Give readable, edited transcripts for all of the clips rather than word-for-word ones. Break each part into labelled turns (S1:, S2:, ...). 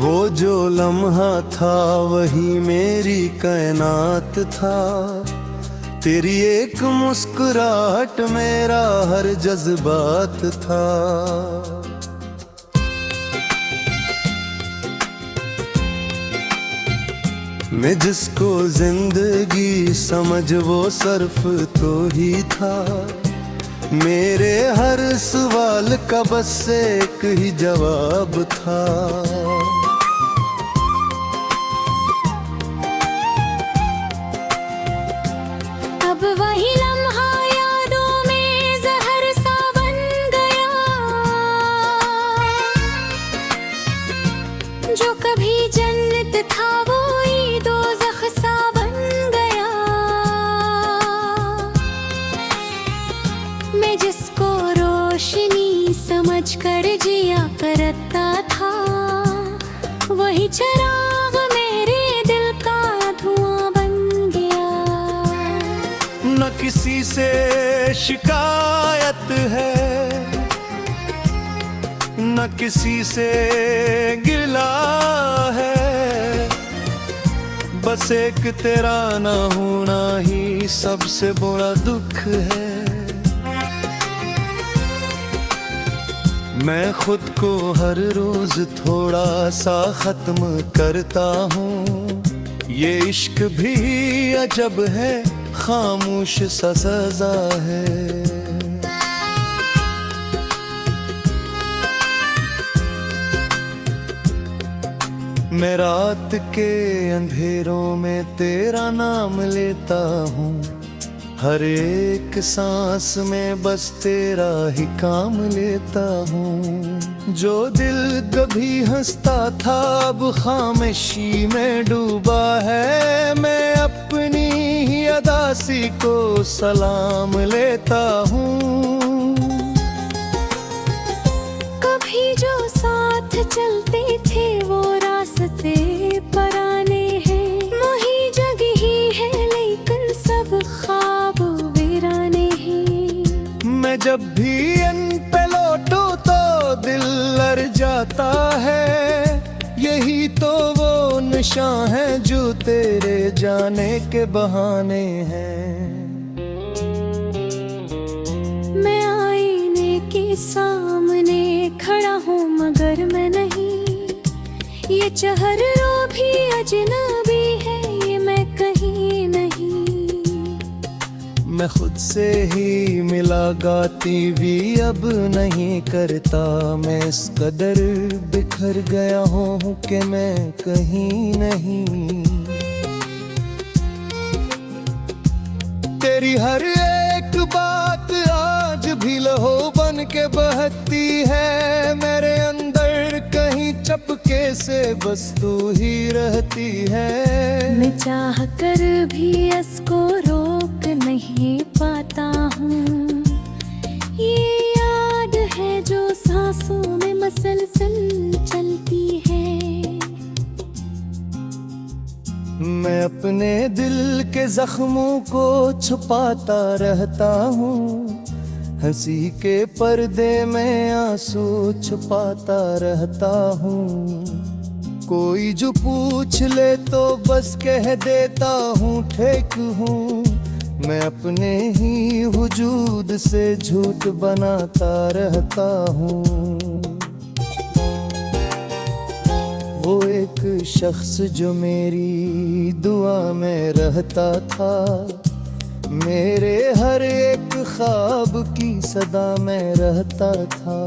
S1: वो जो लम्हा था वही मेरी कायनात था। तेरी एक मुस्कुराहट मेरा हर जज्बात था। मैं जिसको जिंदगी समझ वो सर्फ तो ही था। मेरे हर सवाल का बस एक ही जवाब था।
S2: अब वही लम्हा यादों में जहर सा बन गया, जो कभी जन्नत था वो ही दोज़ख सा बन गया। मैं जिसको रोशनी समझ कर जिया करता था, वही चिराग मेरे दिल का धुआं बन गया।
S1: न किसी से शिकायत है, न किसी से गिला है। बस एक तेरा ना होना ही सबसे बड़ा दुख है। मैं खुद को हर रोज थोड़ा सा खत्म करता हूँ। ये इश्क भी अजब है, खामोश सा सजा है। मैं रात के अंधेरों में तेरा नाम लेता हूँ। हर एक सांस में बस तेरा ही काम लेता हूँ। जो दिल कभी हंसता था अब खामोशी में डूबा है। मैं अपनी ही अदासी को सलाम लेता हूँ।
S2: कभी जो साथ चलते थे वो रास्ते पराने हैं। वही जगह ही है लेकिन सब ख्वाब वीराने हैं।
S1: मैं जब भी इन पे लौटूं तो दिल लड़ जाता है। यही तो वो निशान है जो तेरे जाने के बहाने हैं।
S2: मैं आईने के सामने खड़ा हूँ मगर मैं नहीं। ये चेहरा भी अजनबी है, ये मैं कहीं नहीं।
S1: मैं खुद से ही मिला गाती भी अब नहीं करता। मैं इस कदर बिखर गया हूँ कि मैं कहीं नहीं। तेरी हर एक बात आज भी लहू बन के बहती है। मेरे अंदर कहीं चपके से बस तू ही रहती है।
S2: मैं चाह कर भी इसको रोक नहीं पाता हूँ। ये याद है जो सांसों में मसलसल चलती है।
S1: मैं अपने दिल के जख्मों को छुपाता रहता हूँ। हंसी के पर्दे में आंसू छुपाता रहता हूँ। कोई जो पूछ ले तो बस कह देता हूँ ठीक हूँ। मैं अपने ही वजूद से झूठ बनाता रहता हूँ। वो एक शख्स जो मेरी दुआ में रहता था। मेरे हर एक ख्वाब की सदा में रहता था।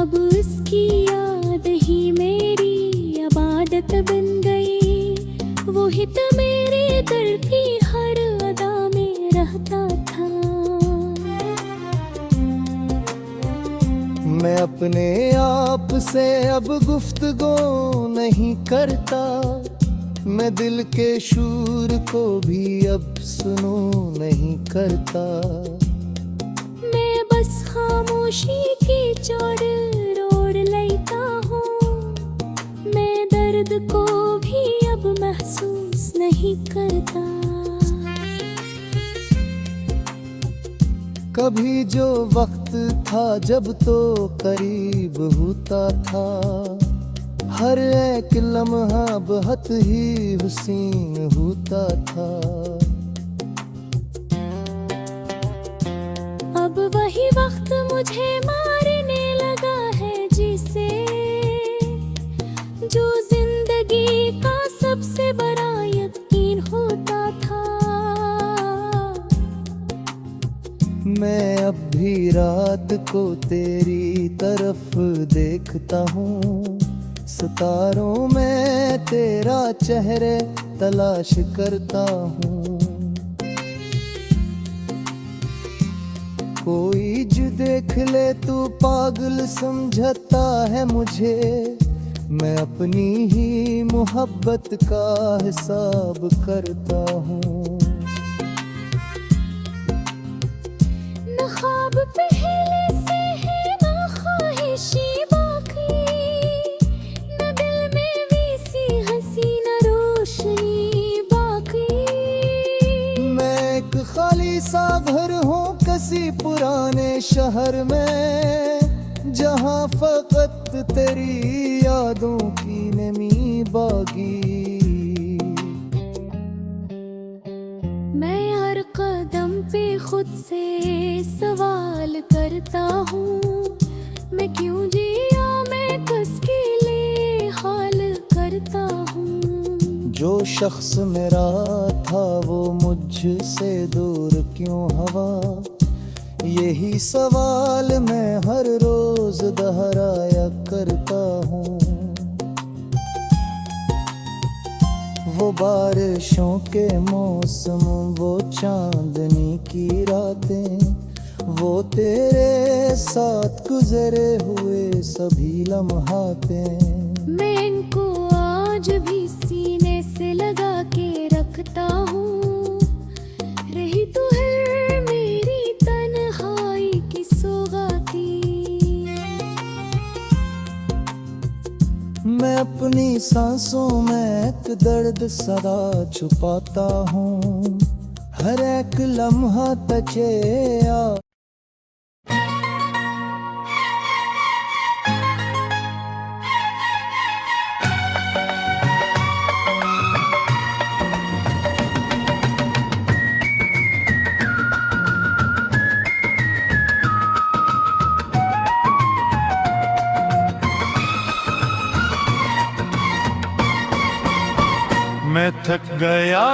S2: अब इसकी याद ही मेरी इबादत बन गई। वो ही तो मेरे दिल की हर अदा में रहता था।
S1: मैं अपने आप से अब गुफ्तगू नहीं करता। मैं दिल के शूर को भी अब सुनो नहीं करता।
S2: मैं बस खामोशी की चोर ओढ़ लेता हूँ। मैं दर्द को भी अब महसूस नहीं करता।
S1: कभी जो वक्त था जब तो करीब होता था, हर एक लम्हा बहुत ही हुसीन होता था।
S2: अब वही वक्त मुझे मारने लगा है जिसे, जो जिंदगी का सबसे बड़ा यकीन होता था।
S1: मैं अब भी रात को तेरी तरफ देखता हूँ, सितारों में तेरा चेहरे तलाश करता हूँ। कोई जो देख ले तू पागल समझता है मुझे, मैं अपनी ही मोहब्बत का हिसाब करता हूँ।
S2: न ख्वाब पहले से है न ख्वाहिशी बाकी, न दिल में वैसी हसीना रोशनी बाकी।
S1: मैं एक खाली सा घर हूँ किसी पुराने शहर में, जहाँ फकत तेरी यादों की नमी बागी।
S2: मैं हर कदम पे खुद से सवाल करता हूँ, मैं क्यों जिया मैं किसके लिए हाल करता हूँ।
S1: जो शख्स मेरा था वो मुझसे दूर क्यों हवा, यही सवाल मैं हर रोज दोहराया करता हूँ। वो बारिशों के मौसम, वो चांदनी की रातें, वो तेरे साथ गुजरे हुए सभी लम्हातें।
S2: मैं इनको आज भी सीने से लगा के रखता हूँ, रही तू है मेरी तन्हाई की सौगाती।
S1: मैं अपनी सांसों में एक दर्द सदा छुपाता हूँ, हर एक लम्हा तके आ। मैं थक गया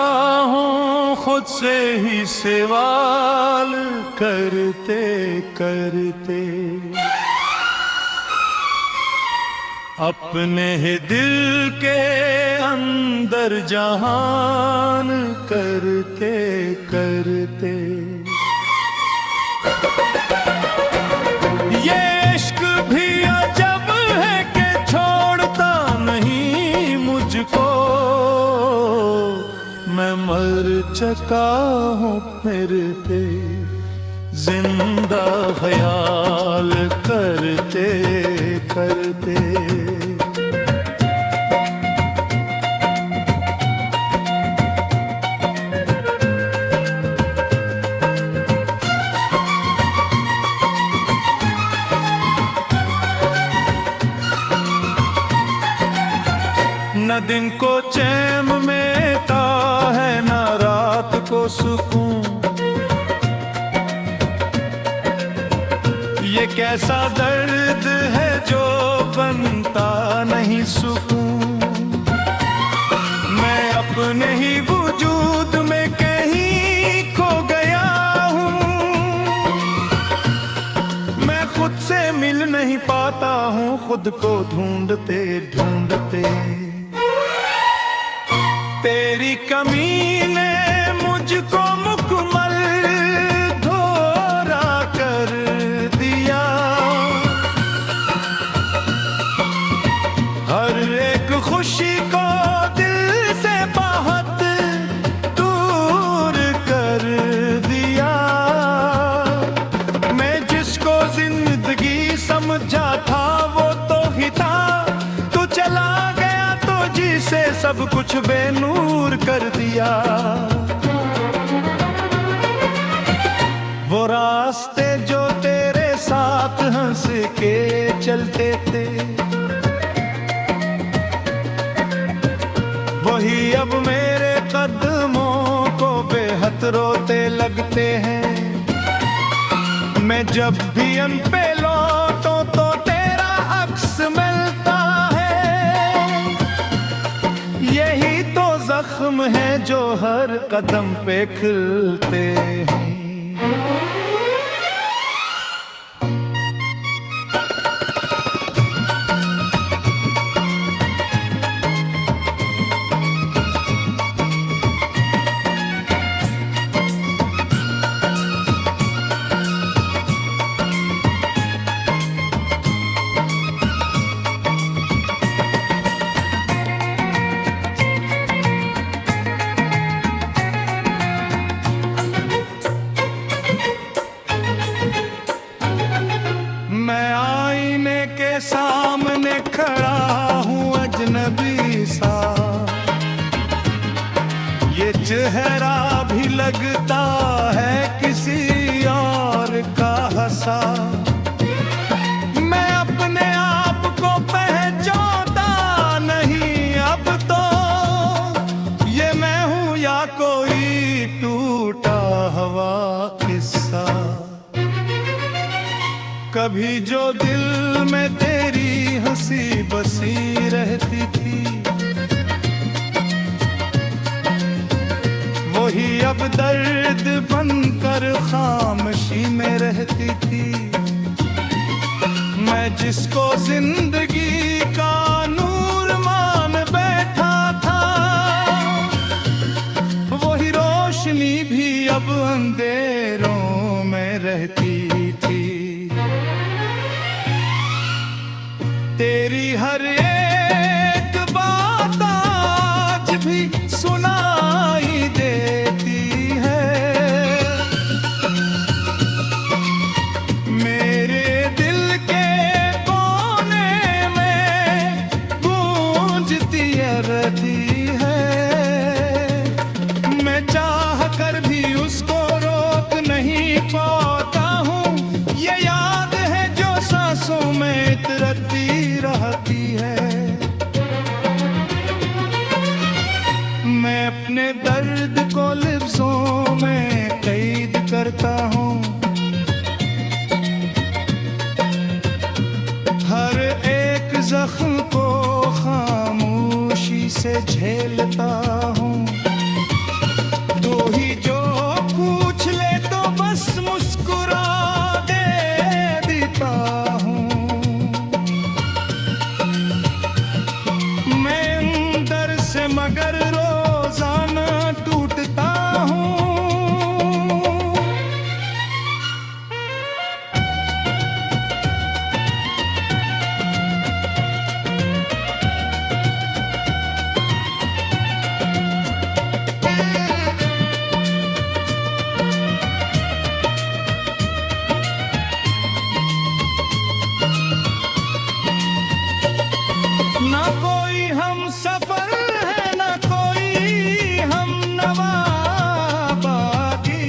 S1: हूँ खुद से ही सवाल करते करते, अपने ही दिल के अंदर जहान करते करते। ये इश्क भी अजब है कि छोड़ता नहीं मुझको, मैं मर चुका हूँ फिर भी जिंदा ख्याल करते करते। न दिन को चैन मिलता है न रात को सुकून, ये कैसा दर्द है जो बनता नहीं सुकून। मैं अपने ही वजूद में कहीं खो गया हूँ, मैं खुद से मिल नहीं पाता हूँ, खुद को ढूंढते ढूंढते। तेरी कमी ने मुझको मुकम्मल धोरा कर दिया, हर एक खुशी को दिल से बहुत दूर कर दिया। मैं जिसको जिंदगी समझा था वो तो ही था, तू चला गया तो जिसे सब कुछ बेनूर कर दिया। वो रास्ता रास्ते जो तेरे साथ हंस के चलते थे, वही अब मेरे कदमों को बेहद रोते लगते हैं। मैं जब भी उन पे लौटूं तो तेरा अक्स मिलता है। यही तो जख्म है जो हर कदम पे खिलते हैं। मैं आईने के सामने खड़ा हूँ अजनबी सा, ये चेहरा भी लगता है किसी और का हंसा। मैं अपने आप को पहचानता नहीं अब तो, ये मैं हूँ या कोई टूटा हुआ किस्सा। कभी जो दिल में तेरी हंसी बसी रहती थी, वही अब दर्द बनकर खामोशी में रहती थी। मैं जिसको जिंदगी का नूर मान बैठा था, वही रोशनी भी अब अंधेरों में रहती थी। तेरी हर एक बात आज भी सुनाई देती है, मेरे दिल के कोने में गूंजती रहती है। मैं चाह कर भी उसको रोक नहीं पाता हूँ, ये याद है जो सांसों में इतरती रहती है। मैं अपने दर्द को लफ्जों में कैद करता हूँ, हर एक जख्म को खामोशी से झेलता हूँ। तू ही जो पूछ ले तो बस मुस्कुरा देता हूँ। मगर रोजाना टूटता हूँ। ना कोई हम सफर है, ना कोई हम नवा बाकी,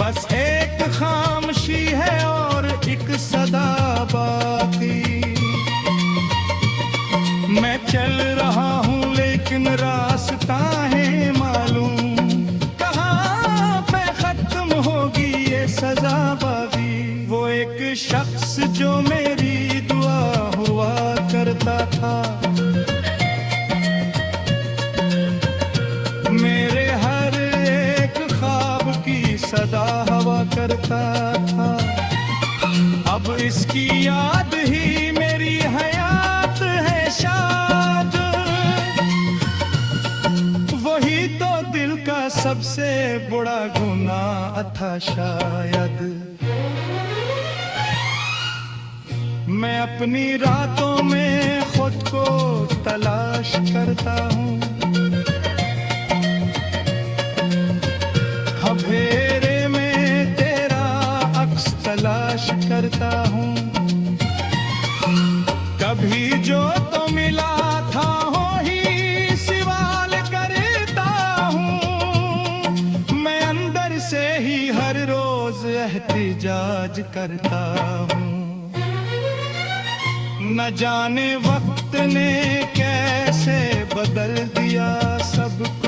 S1: बस एक खामोशी है और एक सदा बाकी। मैं चल रहा हूँ लेकिन रास्ता है मालूम, कहाँ पे खत्म होगी ये सजाबाजी। वो एक शख्स जो मेरी दुआ हुआ करता था, मेरे हर एक ख्वाब की सदा हवा करता था। अब इसकी याद ही मेरी हयात है शाद, वही तो दिल का सबसे बड़ा गुनाह था शायद। मैं अपनी रातों में खुद को तलाश करता हूँ, अंधेरे में तेरा अक्स तलाश करता हूँ। कभी जो तो मिला था हो ही सवाल करता हूँ, मैं अंदर से ही हर रोज एहतिजाज करता हूँ। न जाने वक्त ने कैसे बदल दिया सब